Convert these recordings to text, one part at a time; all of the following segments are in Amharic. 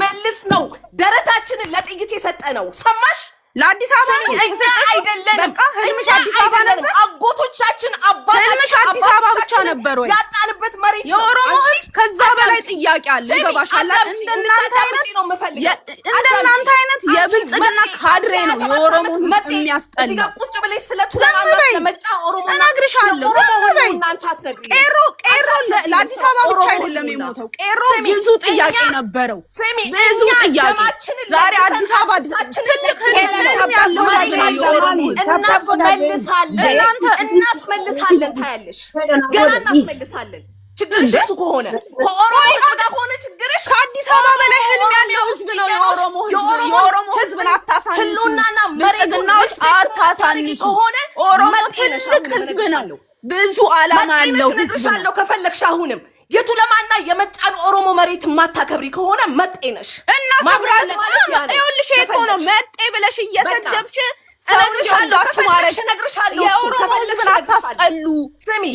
መልስ ነው ደረታችንን ለጥይት የሰጠ ነው ሰማሽ ለአዲስ አበባ አይደለም በቃ ህልምሽ አዲስ አበባ ነበር አጎቶቻችን ህልምሽ አዲስ አበባ ብቻ ነበር ወይ ያጣንበት መሬት የኦሮሞ ህዝብ ከዛ በላይ ጥያቄ አለ ይገባሻል እንደናንተ አይነት የብልጽግና ካድሬ ነው የኦሮሞ ህዝብ የሚያስጠላ እዚጋ ቁጭ ብለሽ ስለቱማና ስለመጫ ኦሮሞ ነግርሻለሁ ቄሮ ለአዲስ አበባ ብቻ አይደለም የሞተው ቄሮ ብዙ ጥያቄ ነበረው ብዙ ጥያቄ ዛሬ አዲስ አበባ ትልቅ ህዝብ እናስመልሳለን ታያለሽ ገና እናስመልሳለን ችግርሽ እሱ ከሆነ ከሆነ ችግርሽ ከአዲስ አበባ በላይ ህልም ያለው ህዝብ ነው የኦሮሞ ህዝብ አታሳንሱና ብልጽግናዎች አታሳንሱ ኦሮሞ ትልቅ ህዝብ ነው ብዙ ዓላማ ያለው ህዝብ ነው ከፈለግሽ አሁንም የቱ ለማና የመጫን ኦሮሞ መሬት ማታከብሪ ከሆነ መጤነሽ እና ማብራዝ ማለት ይኸውልሽ እኮ ነው መጤ ብለሽ እየሰደብሽ ሰውንዳችሁ ማረሽ ነግርሻለሁ የኦሮሞ ህዝብ አታስጠሉ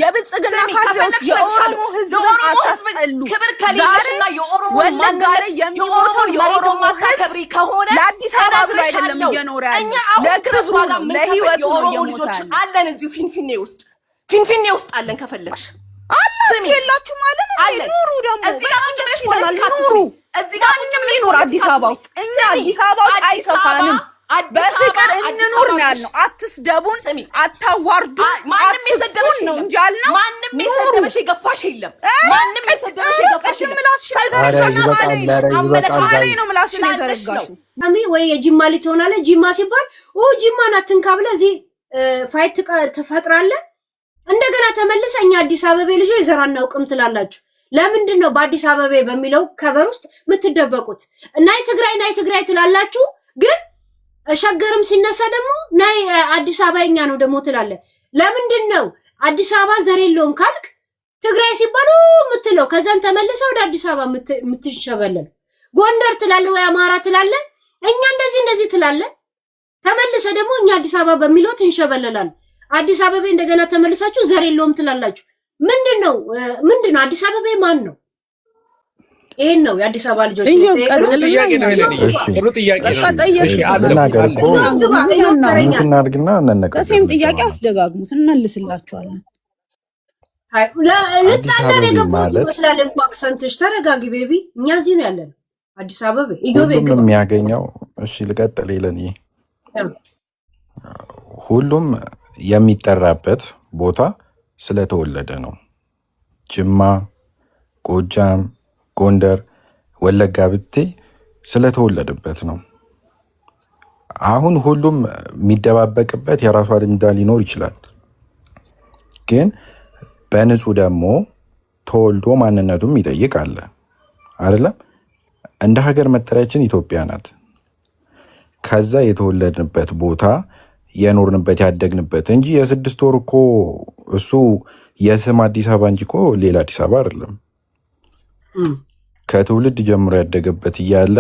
የብልጽግና ካድሬዎች የኦሮሞ ህዝብ አታስጠሉ ክብር ከሌለሽና የኦሮሞ ወለጋ ላይ የሚሞተው የኦሮሞ ህዝብ ከሆነ ለአዲስ አበባ ብሎ አይደለም እየኖረ ያለው ለክብሩ ለህይወቱ ነው እየሞተ አለን እዚሁ ፊንፊኔ ውስጥ አለን ከፈለግሽ አላችሁ የላችሁ ማለት ነው ኑሩ ደግሞ እዚህ ጋር ቁጭ ብለሽ ኑሩ እዚህ ጋር ቁጭ ብለሽ ኑሩ አዲስ አበባ ውስጥ እኛ አዲስ አበባ ውስጥ አይከፋንም በፍቅር እንኑር ነው ያልነው አትስደቡን አታዋርዱ ማንንም የሰደበሽ ነው እንጂ ያልነው ማንንም የሰደበሽ የገፋሽ የለም ማንንም የሰደበሽ የገፋሽ የለም አመለካከት ነው ምላስሽ የዘረጋሽ ማሚ ወይ የጂማ ልጅ ሆናለ ጂማ ሲባል ጂማን አትንካ ብለ እዚህ ፋይት ተፈጥራለ እንደገና ተመልሰኛ አዲስ አበባ ልጆች ዘራናው ቅም ትላላችሁ ለምንድን ነው በአዲስ አበባ በሚለው ከበር ውስጥ ምትደበቁት እና የትግራይ ትላላችሁ ግን ሸገርም ሲነሳ ደግሞ ናይ አዲስ አበባኛ ነው ደግሞ ትላለ ለምንድን ነው አዲስ አበባ ዘር የለውም ካልክ ትግራይ ሲባሉ ምትለው ከዛን ተመልሰው ወደ አዲስ አበባ ምትሸበለል ጎንደር ትላለ ወይ አማራ ትላለ እኛ እንደዚህ ትላለ ተመልሰ ደግሞ እኛ አዲስ አበባ በሚለው ትንሸበለላል አዲስ አበባ እንደገና ተመልሳችሁ ዘር የለውም ትላላችሁ ምንድነው አዲስ አበባ ማን ነው ይሄን ነው የአዲስ አበባ ልጆች ጥሩ ጥያቄ እናድርግና እንነጋገር ከሴም ጥያቄ አስደጋግሙት እንመልስላችኋለን ለጣጣን የገቡት መስላል እንኳን አክሰንትሽ ተረጋጊ ቤቢ እኛ እዚህ ነው ያለን አዲስ አበባ ሁሉም የሚያገኘው እሺ ልቀጥል ይለኝ ሁሉም የሚጠራበት ቦታ ስለተወለደ ነው ጅማ ጎጃም ጎንደር ወለጋ ብቴ ስለተወለደበት ነው አሁን ሁሉም የሚደባበቅበት የራሱ አጀንዳ ሊኖር ይችላል ግን በንጹህ ደግሞ ተወልዶ ማንነቱም ይጠይቃል አይደለም እንደ ሀገር መጠሪያችን ኢትዮጵያ ናት ከዛ የተወለድንበት ቦታ የኖርንበት ያደግንበት እንጂ የስድስት ወር እኮ እሱ የስም አዲስ አበባ እንጂ እኮ ሌላ አዲስ አበባ አይደለም ከትውልድ ጀምሮ ያደገበት እያለ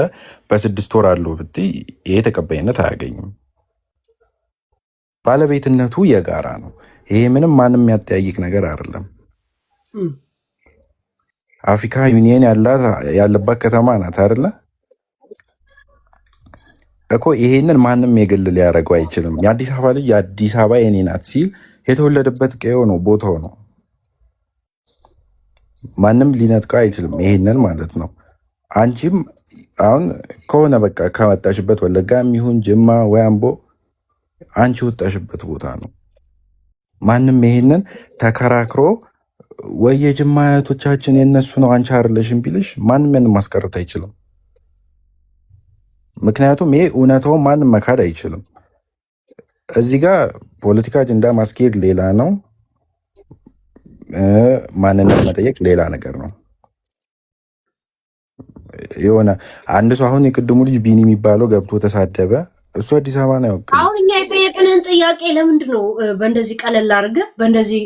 በስድስት ወር አለው ብትይ ይሄ ተቀባይነት አያገኝም ባለቤትነቱ የጋራ ነው ይሄ ምንም ማንም ያጠያይቅ ነገር አይደለም አፍሪካ ዩኒየን ያለባት ከተማ ናት አይደለ እኮ ይሄንን ማንም የግል ሊያረጋው አይችልም የአዲስ አበባ ልጅ የአዲስ አበባ የኔ ናት ሲል የተወለደበት ቀዮ ነው ቦታው ነው ማንም ሊነጥቀው አይችልም ይሄንን ማለት ነው አንቺም አሁን ከሆነ በቃ ከመጣሽበት ወለጋም ይሁን ጅማ ወይ አምቦ አንቺ ወጣሽበት ቦታ ነው ማንም ይሄንን ተከራክሮ ወይ የጅማ አያቶቻችን የነሱ ነው አንቺ አይደለሽም ቢልሽ ማንም ማስቀረት አይችልም ምክንያቱም ይሄ እውነታው ማንም መካድ አይችልም እዚህ ጋር ፖለቲካ አጀንዳ ማስኬድ ሌላ ነው ማንነት መጠየቅ ሌላ ነገር ነው የሆነ አንድ ሰው አሁን የቅድሙ ልጅ ቢኒ የሚባለው ገብቶ ተሳደበ እሱ አዲስ አበባ ነው ያውቃል አሁን እኛ የጠየቅንን ጥያቄ ለምንድን ነው በእንደዚህ ቀለል አድርገህ በእንደዚህ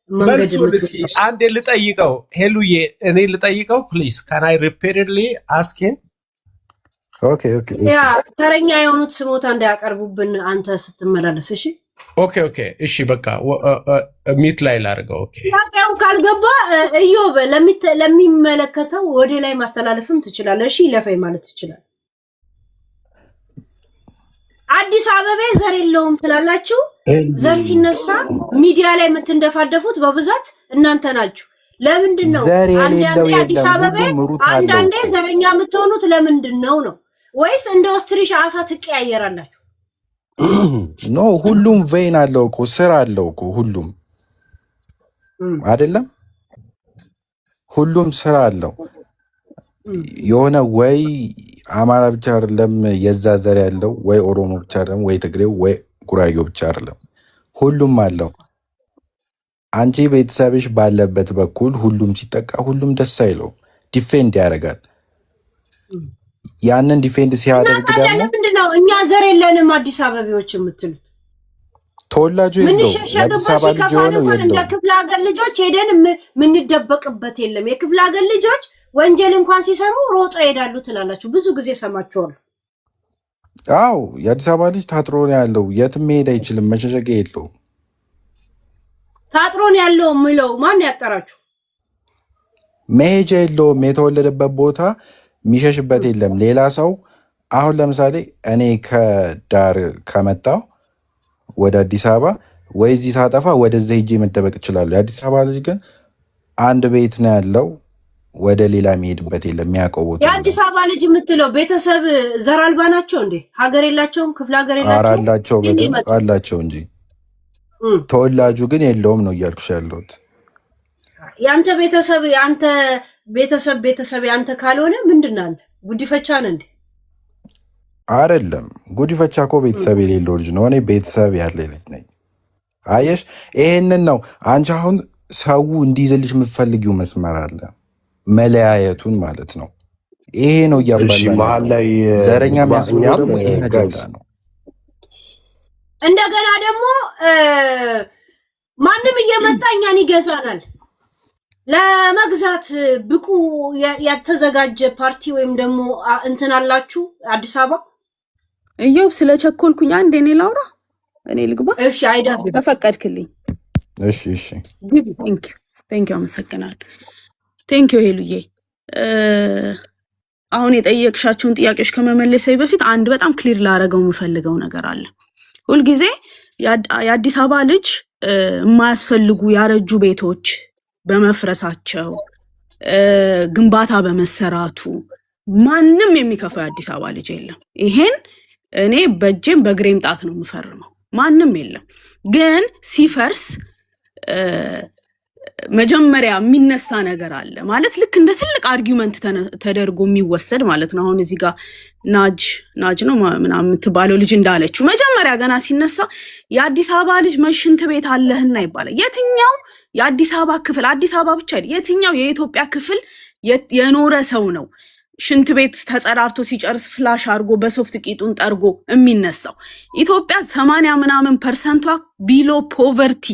መንገድ አንዴ ልጠይቀው ሄሉዬ እኔ ልጠይቀው ፕሊዝ ካን አይ ሪፒትድሊ አስክ ሂም ኦኬ ኦኬ ያ ተረኛ የሆኑት ስሞታ እንዳያቀርቡብን አንተ ስትመላለስ እሺ ኦኬ ኦኬ እሺ በቃ ሚት ላይ ላድርገው ኦኬ ያው ካልገባ እዮብ ለሚመለከተው ወደ ላይ ማስተላለፍም ትችላለህ እሺ ለፈይ ማለት ትችላለህ አዲስ አበባ ዘር የለውም ትላላችሁ ዘር ሲነሳ ሚዲያ ላይ የምትንደፋደፉት በብዛት እናንተ ናችሁ ለምንድነው አንዳንዴ አዲስ አበባ አንዳንዴ ዘረኛ የምትሆኑት ለምንድነው ነው ወይስ እንደ ኦስትሪሽ አሳ ትቀያየራላችሁ ኖ ሁሉም ቬን አለው እኮ ስራ አለው እኮ ሁሉም አይደለም ሁሉም ስራ አለው የሆነ ወይ አማራ ብቻ አይደለም የዛ ዘር ያለው ወይ ኦሮሞ ብቻ አይደለም ወይ ትግሬው ወይ ጉራጌው ብቻ አይደለም ሁሉም አለው አንቺ ቤተሰብሽ ባለበት በኩል ሁሉም ሲጠቃ ሁሉም ደስ አይለው ዲፌንድ ያደርጋል ያንን ዲፌንድ ሲያደርግ ደግሞ ምንድነው እኛ ዘር የለንም አዲስ አበባዎች የምትሉት ተወላጁ የለው የአዲስ አበባ ልጅ ሆነው የለው እንደ ክፍለ ሀገር ልጆች ሄደን ምንደበቅበት የለም የክፍለ ሀገር ልጆች ወንጀል እንኳን ሲሰሩ ሮጦ ይሄዳሉ ትላላችሁ ብዙ ጊዜ ሰማችኋለሁ አው የአዲስ አበባ ልጅ ታጥሮ ነው ያለው የትም መሄድ አይችልም መሸሸጊያ የለው ታጥሮ ነው ያለው ምለው ማን ያጠራችሁ መሄጃ የለውም የተወለደበት ቦታ ሚሸሽበት የለም ሌላ ሰው አሁን ለምሳሌ እኔ ከዳር ከመጣው ወደ አዲስ አበባ ወይ እዚህ ሳጠፋ ወደዛ ሄጄ መደበቅ ይችላል የአዲስ አበባ ልጅ ግን አንድ ቤት ነው ያለው ወደ ሌላ የሚሄድበት የለም የሚያውቀው ቦታ የአዲስ አበባ ልጅ የምትለው ቤተሰብ ዘር አልባ ናቸው እንዴ ሀገር የላቸውም ክፍለ ሀገር የላቸው አላቸው እንጂ ተወላጁ ግን የለውም ነው እያልኩሽ ያለሁት ያንተ ቤተሰብ ያንተ ቤተሰብ ያንተ ካልሆነ ምንድነው አንተ ጉዲፈቻ ነህ እንዴ አይደለም ጉዲፈቻ እኮ ቤተሰብ የሌለው ልጅ ነው እኔ ቤተሰብ ያለ ልጅ ነኝ አየሽ ይሄንን ነው አንቺ አሁን ሰው እንዲይዝልሽ የምትፈልጊው መስመር አለ መለያየቱን ማለት ነው ይሄ ነው ያባላል ዘረኛ መስመር ነው ይሄ ነው እንደገና ደግሞ ማንም እየመጣ እኛን ይገዛናል ለመግዛት ብቁ ያተዘጋጀ ፓርቲ ወይም ደግሞ እንትን አላችሁ አዲስ አበባ እዮብ ስለቸኮልኩኝ አንዴ እኔ ላውራ እኔ ልግባ እሺ አይዳ ተፈቀድክልኝ እሺ እሺ ቴንክ ዩ አመሰግናለሁ ቴንክ ዩ ሄሉዬ አሁን የጠየቅሻቸውን ጥያቄዎች ከመመለሴ በፊት አንድ በጣም ክሊር ላረገው የምፈልገው ነገር አለ ሁሉ ጊዜ የአዲስ አበባ ልጅ የማያስፈልጉ ያረጁ ቤቶች በመፍረሳቸው ግንባታ በመሰራቱ ማንም የሚከፋው የአዲስ አበባ ልጅ የለም ይሄን እኔ በእጄም በግሬም ጣት ነው የምፈርመው ማንም የለም ግን ሲፈርስ መጀመሪያ የሚነሳ ነገር አለ ማለት ልክ እንደ ትልቅ አርጊውመንት ተደርጎ የሚወሰድ ማለት ነው አሁን እዚህ ጋር ናጅ ነው ምናምን የምትባለው ልጅ እንዳለችው መጀመሪያ ገና ሲነሳ የአዲስ አበባ ልጅ መሽንት ቤት አለህና ይባላል የትኛው የአዲስ አበባ ክፍል አዲስ አበባ ብቻ አይደል የትኛው የኢትዮጵያ ክፍል የኖረ ሰው ነው ሽንት ቤት ተጸራርቶ ሲጨርስ ፍላሽ አርጎ በሶፍት ቂጡን ጠርጎ የሚነሳው ኢትዮጵያ 80% ቢሎ ፖቨርቲ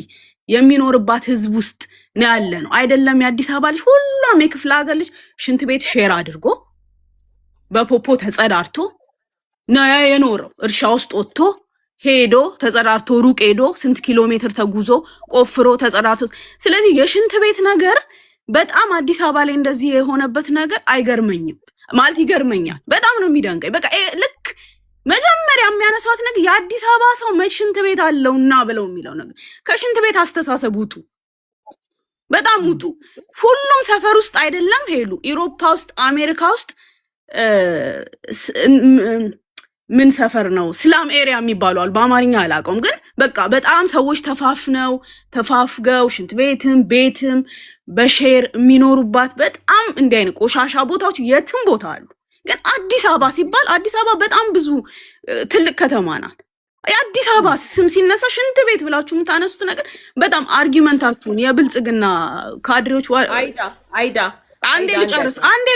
የሚኖርባት ህዝብ ውስጥ ነው ያለ ነው አይደለም የአዲስ አበባ ልጅ ሁሉም የክፍለ ሀገር ልጅ ሽንት ቤት ሼር አድርጎ በፖፖ ተጸዳርቶ ነው የኖረው እርሻ ውስጥ ወጥቶ ሄዶ ተጸዳርቶ ሩቅ ሄዶ ስንት ኪሎ ሜትር ተጉዞ ቆፍሮ ተጸዳርቶ ስለዚህ የሽንት ቤት ነገር በጣም አዲስ አበባ ላይ እንደዚህ የሆነበት ነገር አይገርመኝም ማለት ይገርመኛል በጣም ነው የሚደንቀኝ በቃ ልክ መጀመሪያ የሚያነሳት ነገር የአዲስ አበባ ሰው መሽንት ቤት አለውና ብለው የሚለው ነገር ከሽንት ቤት አስተሳሰብ ውጡ በጣም ውጡ ሁሉም ሰፈር ውስጥ አይደለም ሄሉ አውሮፓ ውስጥ አሜሪካ ውስጥ ምን ሰፈር ነው ስላም ኤሪያ የሚባሉ አሉ በአማርኛ አላውቀውም ግን በቃ በጣም ሰዎች ተፋፍገው ሽንት ቤትም በሼር የሚኖሩባት በጣም እንዲህ አይነት ቆሻሻ ቦታዎች የትም ቦታ አሉ ግን አዲስ አበባ ሲባል አዲስ አበባ በጣም ብዙ ትልቅ ከተማ ናት የአዲስ አበባ ስም ሲነሳ ሽንት ቤት ብላችሁ የምታነሱት ነገር በጣም አርጊውመንታችሁን የብልጽግና ካድሬዎች አይዳ አንዴ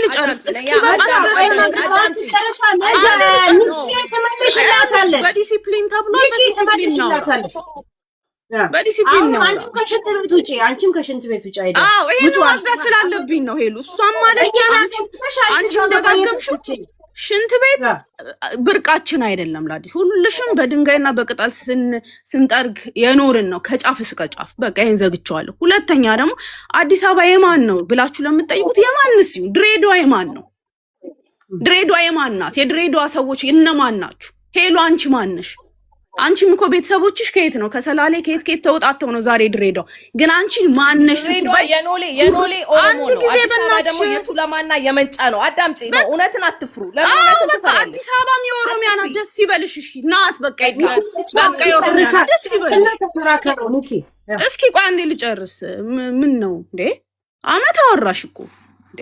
ልጨርስ እስኪ በዲሲፕሊን ተብሏል በዲሲፕሊን ነው አንቺም ከሽንት ቤት ውጪ አይደል አዎ ይሄን ማስዳት ስላለብኝ ነው ሄሉ እሷም ማለት አንቺ እንደጋገምሽው ሽንት ቤት ብርቃችን አይደለም ለአዲስ ሁሉሽም በድንጋይና በቅጠል ስንጠርግ የኖርን ነው ከጫፍ እስከ ጫፍ። በቃ ይሄን ዘግቼዋለሁ። ሁለተኛ ደግሞ አዲስ አበባ የማን ነው ብላችሁ ለምትጠይቁት የማንስ ይሁን ድሬዳዋ የማን ነው? ድሬዳዋ የማን ናት? የድሬዳዋ ሰዎች እነማን ናችሁ? ሄሎ አንቺ ማንሽ? አንቺም እኮ ቤተሰቦችሽ ከየት ነው? ከሰላሌ ከየት ተውጣተው ነው ዛሬ ድሬዳዋ። ግን አንቺ ማንሽ ስትባይ የኖሌ ኦሮሞ ነው። አዲስ አበባ ደግሞ የቱለማና የመንጫ ነው። አዳምጪ ነው። እውነትን አትፍሩ። ለምን እውነትን ትፈራለሽ? አዲስ አበባም የኦሮሚያ ናት። ደስ ይበልሽ። እሺ ናት። በቃ የኦሮሚያ ደስ ይበልሽ። እስኪ ቆይ አንዴ ልጨርስ። ምን ነው እንዴ? አመት አወራሽ እኮ እንዴ?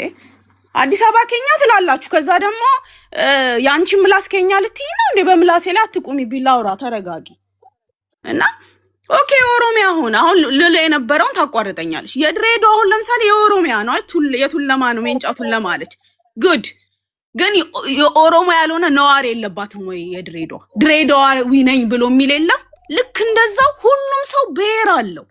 አዲስ አበባ ከኛ ትላላችሁ። ከዛ ደግሞ ያንቺ ምላስ ከኛ ልትይ ነው እንዴ? በምላሴ ላይ አትቁሚ። ቢላውራ ተረጋጊ። እና ኦኬ ኦሮሚያ ሆነ አሁን ልለ የነበረውን ታቋርጠኛለሽ። የድሬዳዋ አሁን ለምሳሌ የኦሮሚያ ነው አይደል? የቱለማ ነው ሜንጫ ቱለማ አለች። ጉድ ግን የኦሮሞ ያልሆነ ነዋሪ የለባትም ወይ? ድሬዳዋዊ ነኝ ብሎ የሚል የለም። ልክ እንደዛው ሁሉም ሰው ብሔር አለው።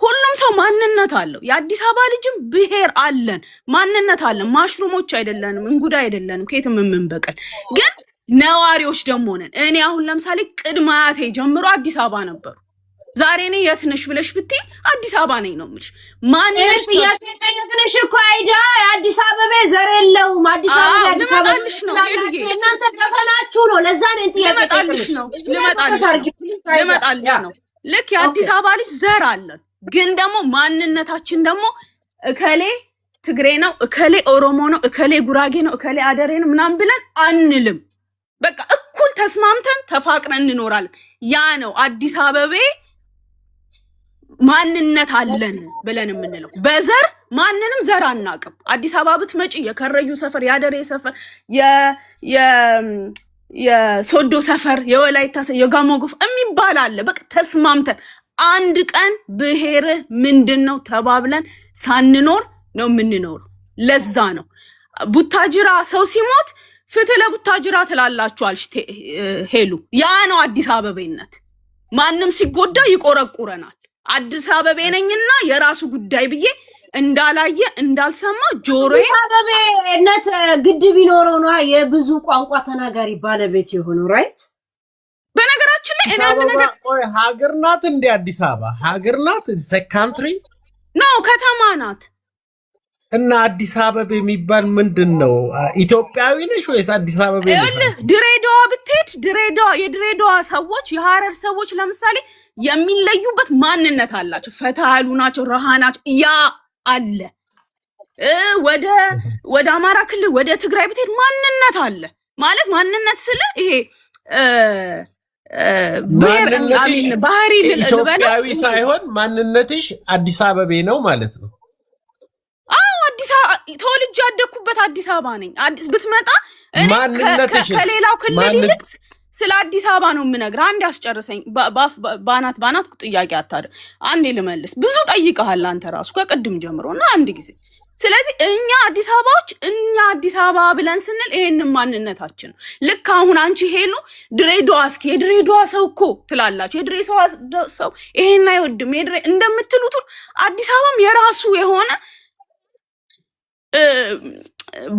ሁሉም ሰው ማንነት አለው። የአዲስ አበባ ልጅም ብሔር አለን፣ ማንነት አለን። ማሽሩሞች አይደለንም፣ እንጉዳ አይደለንም፣ ከየትም የምንበቀል ግን ነዋሪዎች ደግሞ ነን። እኔ አሁን ለምሳሌ ቅድመ አያቴ ጀምሮ አዲስ አበባ ነበሩ። ዛሬ እኔ የት ነሽ ብለሽ ብትይ አዲስ አበባ ነኝ ነው የምልሽ። ማንነት ጥያቄ ጠየቅንሽ እኮ አይዳ የአዲስ አበባ ዘር የለውም። አዲስ አበባ አዲስ አበባ ነው። እናንተ ተፈናችሁ ነው። ለዛ ነው ጥያቄ ልመጣልሽ ነው። ልክ የአዲስ አበባ ልጅ ዘር አለን። ግን ደግሞ ማንነታችን ደግሞ እከሌ ትግሬ ነው፣ እከሌ ኦሮሞ ነው፣ እከሌ ጉራጌ ነው፣ እከሌ አደሬ ነው ምናምን ብለን አንልም። በቃ እኩል ተስማምተን ተፋቅረን እንኖራለን። ያ ነው አዲስ አበባ ማንነት አለን ብለን የምንለው። በዘር ማንንም ዘር አናቅም። አዲስ አበባ ብትመጪ የከረዩ ሰፈር፣ የአደሬ ሰፈር፣ የሶዶ ሰፈር፣ የወላይታ የጋሞ ጎፍ የሚባል አለ። በቃ ተስማምተን አንድ ቀን ብሔርህ ምንድነው ተባብለን ሳንኖር ነው የምንኖረው። ለዛ ነው ቡታጅራ ሰው ሲሞት ፍትህ ለቡታጅራ ትላላችኋል ሄሉ። ያ ነው አዲስ አበባነት። ማንም ሲጎዳ ይቆረቁረናል። አዲስ አበባ ነኝና የራሱ ጉዳይ ብዬ እንዳላየ እንዳልሰማ ጆሮዬ አበባነት ግድ ቢኖረው ነው የብዙ ቋንቋ ተናጋሪ ባለቤት የሆነው ራይት። በነገራችን ላይ እኔ አንድ ነገር ሀገር ናት እንደ አዲስ አበባ ሀገር ናት። ኢትስ ኤ ካንትሪ ነው ከተማ ናት። እና አዲስ አበባ የሚባል ምንድነው? ኢትዮጵያዊ ነሽ ወይስ አዲስ አበባ ነሽ? ድሬዳዋ ብትሄድ የድሬዳዋ ሰዎች የሐረር ሰዎች ለምሳሌ የሚለዩበት ማንነት አላቸው። ፈታሉ ናቸው፣ ረሃ ናቸው። ያ አለ። ወደ አማራ ክልል ወደ ትግራይ ብትሄድ ማንነት አለ። ማለት ማንነት ስለ ይሄ ባህሪ ኢትዮጵያዊ ሳይሆን ማንነትሽ አዲስ አበባ ነው ማለት ነው። አዎ አዲስ አበባ ተወልጄ ያደኩበት አዲስ አበባ ነኝ። አዲስ ብትመጣ እኔ ከሌላው ክልል ይልቅ ስለ አዲስ አበባ ነው የምነግርህ። አንድ ያስጨርሰኝ። ባናት ጥያቄ አታድር። አንዴ ልመልስ። ብዙ ጠይቀሃል አንተ ራሱ ከቅድም ጀምሮና አንድ ጊዜ። ስለዚህ እኛ አዲስ አበባ ብለን ስንል ይሄንን ማንነታችን ነው። ልክ አሁን አንቺ ሄሉ ድሬዳዋ እስኪ የድሬዳዋ ሰው እኮ ትላላችሁ። የድሬዳዋ ሰው ይሄን አይወድም እንደምትሉት አዲስ አበባም የራሱ የሆነ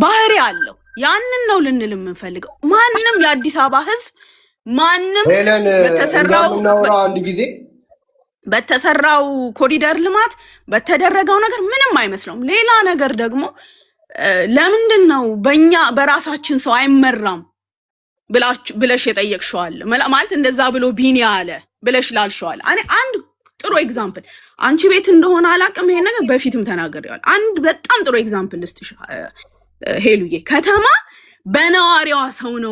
ባህሪ አለው። ያንን ነው ልንል የምንፈልገው። ማንም የአዲስ አበባ ህዝብ ማንም በተሰራው ኮሪደር ልማት በተደረገው ነገር ምንም አይመስለውም። ሌላ ነገር ደግሞ ለምንድን ነው በራሳችን ሰው አይመራም ብለሽ የጠየቅሽዋል ማለት እንደዛ ብሎ ቢኒ አለ ብለሽ ላልሽዋል። እኔ አንድ ጥሩ ኤግዛምፕል አንቺ ቤት እንደሆነ አላቅም፣ ይሄን ነገር በፊትም ተናግሬዋለሁ። አንድ በጣም ጥሩ ኤግዛምፕል ልስጥሽ ሄሉዬ። ከተማ በነዋሪዋ ሰው ነው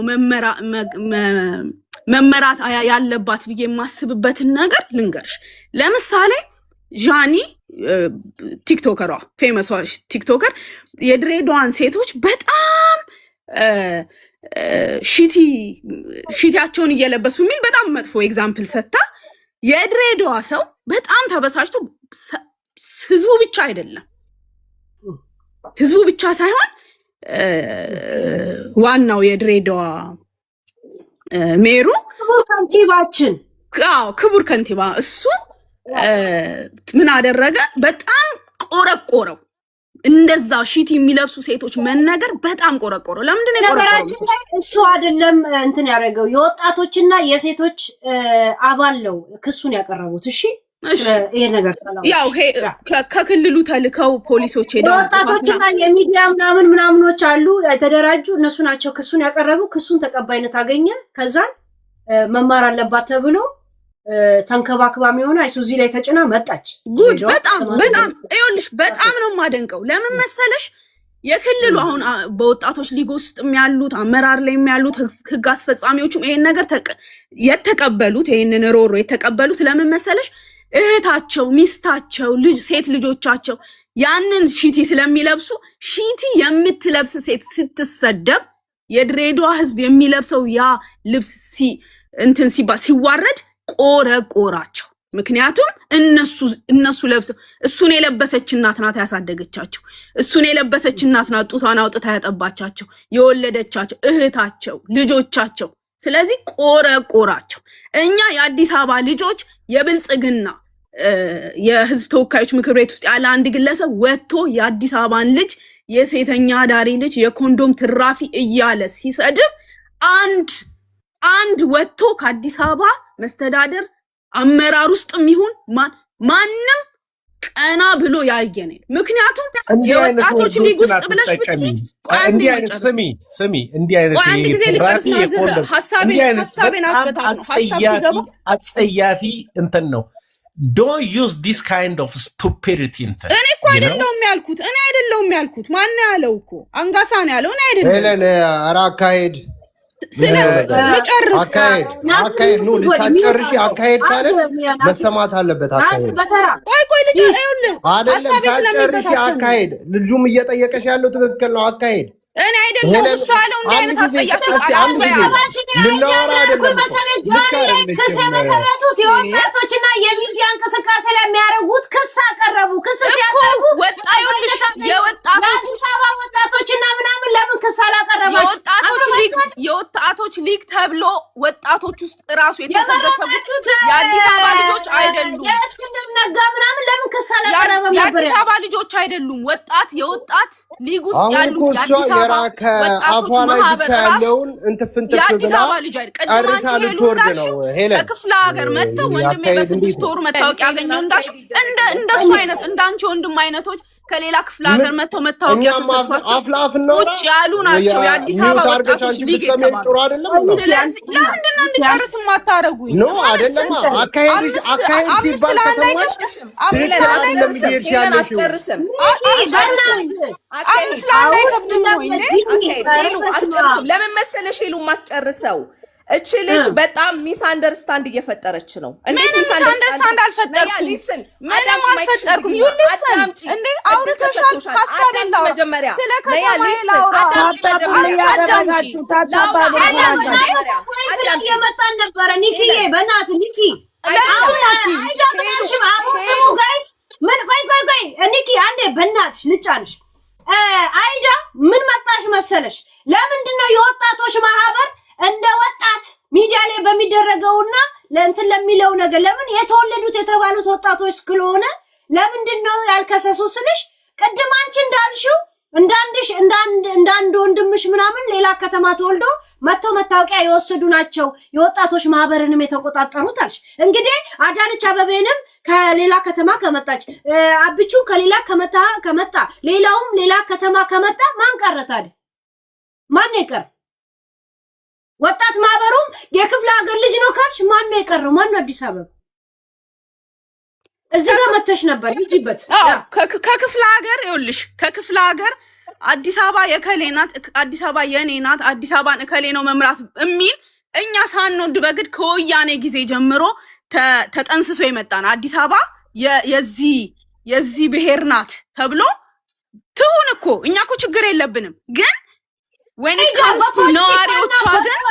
መመራት ያለባት ብዬ የማስብበትን ነገር ልንገርሽ። ለምሳሌ ዣኒ ቲክቶከሯ ፌመሷ ቲክቶከር የድሬዳዋን ሴቶች በጣም ሺቲያቸውን እየለበሱ የሚል በጣም መጥፎ ኤግዛምፕል ሰጥታ የድሬዳዋ ሰው በጣም ተበሳጭቶ ህዝቡ ብቻ ሳይሆን ዋናው የድሬዳዋ ሜሩ ከንቲባችን ክቡር ከንቲባ እሱ ምን አደረገ? በጣም ቆረቆረው። እንደዛ ሺቲ የሚለብሱ ሴቶች መነገር በጣም ቆረቆሮ። ለምንድን ነው የቆረቆረው? እሱ አይደለም እንትን ያደረገው የወጣቶችና የሴቶች አባል ነው ክሱን ያቀረቡት። እሺ ይሄ ነገር ያው ከክልሉ ተልከው ፖሊሶች ሄደው ወጣቶችና የሚዲያ ምናምኖች አሉ የተደራጁ እነሱ ናቸው ክሱን ያቀረቡ። ክሱን ተቀባይነት አገኘ። ከዛን መማር አለባት ተብሎ ተንከባክባም የሆነ አይሱዚ ላይ ተጭና መጣች። ጉድ በጣም ይኸውልሽ በጣም ነው የማደንቀው። ለምን መሰለሽ የክልሉ አሁን በወጣቶች ሊግ ውስጥ የሚያሉት አመራር ላይ የሚያሉት ህግ አስፈጻሚዎቹም ይሄን ነገር የተቀበሉት ይሄንን ሮሮ የተቀበሉት ለምን መሰለሽ እህታቸው ሚስታቸው ሴት ልጆቻቸው ያንን ሺቲ ስለሚለብሱ ሺቲ የምትለብስ ሴት ስትሰደብ የድሬዳዋ ህዝብ የሚለብሰው ያ ልብስ ሲዋረድ ቆረቆራቸው። ምክንያቱም እነሱ ለብሰው እሱን የለበሰች እናት ናት ያሳደገቻቸው። እሱን የለበሰች እናት ናት ጡቷን አውጥታ ያጠባቻቸው የወለደቻቸው እህታቸው ልጆቻቸው። ስለዚህ ቆረቆራቸው። እኛ የአዲስ አበባ ልጆች የብልጽግና የህዝብ ተወካዮች ምክር ቤት ውስጥ ያለ አንድ ግለሰብ ወጥቶ የአዲስ አበባን ልጅ የሴተኛ ዳሪ ልጅ የኮንዶም ትራፊ እያለ ሲሰድብ አንድ ወጥቶ ከአዲስ አበባ መስተዳደር አመራር ውስጥም ይሁን ማንም ቀና ብሎ ያየነ። ምክንያቱም የወጣቶች ሊግ ውስጥ ብለሽ ብትይ እንዲህ አይነት ስሚ እንዲህ አይነት ሀሳቤን አጸያፊ እንትን ነው። Don't use this kind of stupidity እንትን እኔ እኮ አይደለሁም ያልኩት ማን ነው ያለው እኮ አንጋሳ ነው ያለው። እኔ አይደለም ኧረ አካሄድ ልጨርስ አካሄድ ነው ልታጨርሺ አካሄድ ካለ መሰማት አለበት። አካሄድ ቆይ ልጨርስ አይደለም ሳጨርሺ አካሄድ ልጁም እየጠየቀሽ ያለው ትክክል ነው። አካሄድ እኔ አይደለም እሱ ያለው እንደ አይነት አስጠያቂ ልናወራ አይደለም ክስ የመሰረቱት የወጣቶችና የሚዲያ እንቅስቃሴ ላይ የሚያደርጉት ክስ አቀረቡ። ክስ ሲያቀርቡ የአዲስ አበባ ወጣቶችና ምናምን ለምን ክስ አላቀረባችሁ? የወጣቶች ሊግ ተብሎ ወጣቶች ውስጥ ራሱ የተሰገሰጉት የአዲስ አበባ ልጆች አይደሉም። የእስክንድር ነጋ ምናምን ለምን ክስ አላቀረበም ነበር? የአዲስ አበባ ልጆች አይደሉም። የወጣት ሊግ ውስጥ ያሉት የአዲስ አበባ ከአፏ ላይ ብቻ ያለውን እንትፍንትፍ ብላ ጨርሳ ልትወርድ ነው። ከክፍለ ሀገር መጥተው ወንድሜ በስድስት ወሩ መታወቂያ ያገኘው እንዳሽ እንደሱ አይነት እንዳንቺ ወንድም አይነቶች ከሌላ ክፍለ ሀገር መጥተው መታወቂያ ተሰጥቷቸው ቁጭ ያሉ ናቸው። የአዲስ አበባ ወጣቶች ሊግ ጥሩ አይደለም። ስለዚህ ለምንድን ነው እንድጨርስ የማታረጉኝ? ኖ አይደለም። አካሄድ ሲባል ከሰማሽ ትክክል አይደለም። ይሄርሽ ያለሽ አስጨርስም አምስት ለአንድ አይከብድም ወይ አስጨርስም። ለምን መሰለሽ ሄሉ ማስጨርሰው እቺ ልጅ በጣም ሚስ አንደርስታንድ እየፈጠረች ነው። እንዴት ሚስ አንደርስታንድ አልፈጠርኩም? ምንም አልፈጠርኩም። ይልሰን እንዴ አውርተሻል። ሐሳቤን መጀመሪያ እየመጣን ነበረ። ኒኪዬ በእናትህ ኒኪ ስሙ ጋይስ ምን ቆይ ኒኪ አንዴ በእናትሽ ልጫንሽ። አይዳ ምን መጣሽ መሰለሽ? ለምንድነው የወጣቶች ማህበር እንደ ወጣት ሚዲያ ላይ በሚደረገውና ለእንትን ለሚለው ነገር ለምን የተወለዱት የተባሉት ወጣቶች ስለሆነ ለምንድነው ያልከሰሱ ስልሽ ቅድም አንቺ እንዳልሽው እንዳንድ ወንድምሽ ምናምን ሌላ ከተማ ተወልዶ መጥቶ መታወቂያ የወሰዱ ናቸው የወጣቶች ማህበርንም የተቆጣጠሩት አልሽ። እንግዲህ አዳነች አበቤንም ከሌላ ከተማ ከመጣች አብቹ ከሌላ ከመጣ ሌላውም ሌላ ከተማ ከመጣ ማን ቀረ ታዲያ? ማን ይቀር? ወጣት ማህበሩም የክፍለ ሀገር ልጅ ነው ካልሽ ማን ነው የቀረው? ማን ነው አዲስ አበባ? እዚህ ጋር መተሽ ነበር ይጂበት ከክፍለ ሀገር ይኸውልሽ ከክፍለ ሀገር አዲስ አበባ የከሌ ናት፣ አዲስ አበባ የኔ ናት፣ አዲስ አበባን እከሌ ነው መምራት የሚል እኛ ሳንወድ በግድ ከወያኔ ጊዜ ጀምሮ ተጠንስሶ የመጣን አዲስ አበባ የዚህ ብሔር ናት ተብሎ ትሁን እኮ እኛ እኮ ችግር የለብንም ግን when it comes to ነዋሪዎቿ ግን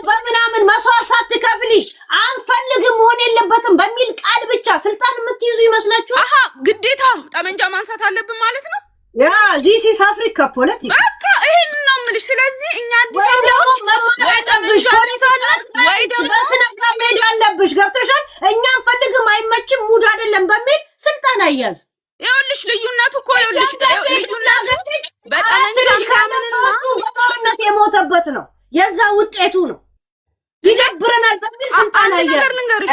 በምናምን መስዋዕት ሳትከፍሊ አንፈልግም መሆን የለበትም በሚል ቃል ብቻ ስልጣን የምትይዙ ይመስላችሁ? ግዴታ ጠመንጃ ማንሳት አለብን ማለት ነው። ያ this is Africa politics በቃ ይሄን ነው የምልሽ። ስለዚህ እኛ አዲስ አበባዎች ወይ ጠመንጃ አንሳለስ ወይ ደግሞ በስነካ ሜዳ አለብሽ ገብቶሻል። እኛ አንፈልግም አይመችም ሙድ አይደለም በሚል ስልጣን አያዝ ይኸውልሽ ልዩነቱ እኮ ይኸውልሽ ልዩነቱ በጣም በጦርነት የሞተበት ነው። የዛ ውጤቱ ነው። ይደብረናል በሚል ስልጣን አያለ አንድ ነገር ልንገርሽ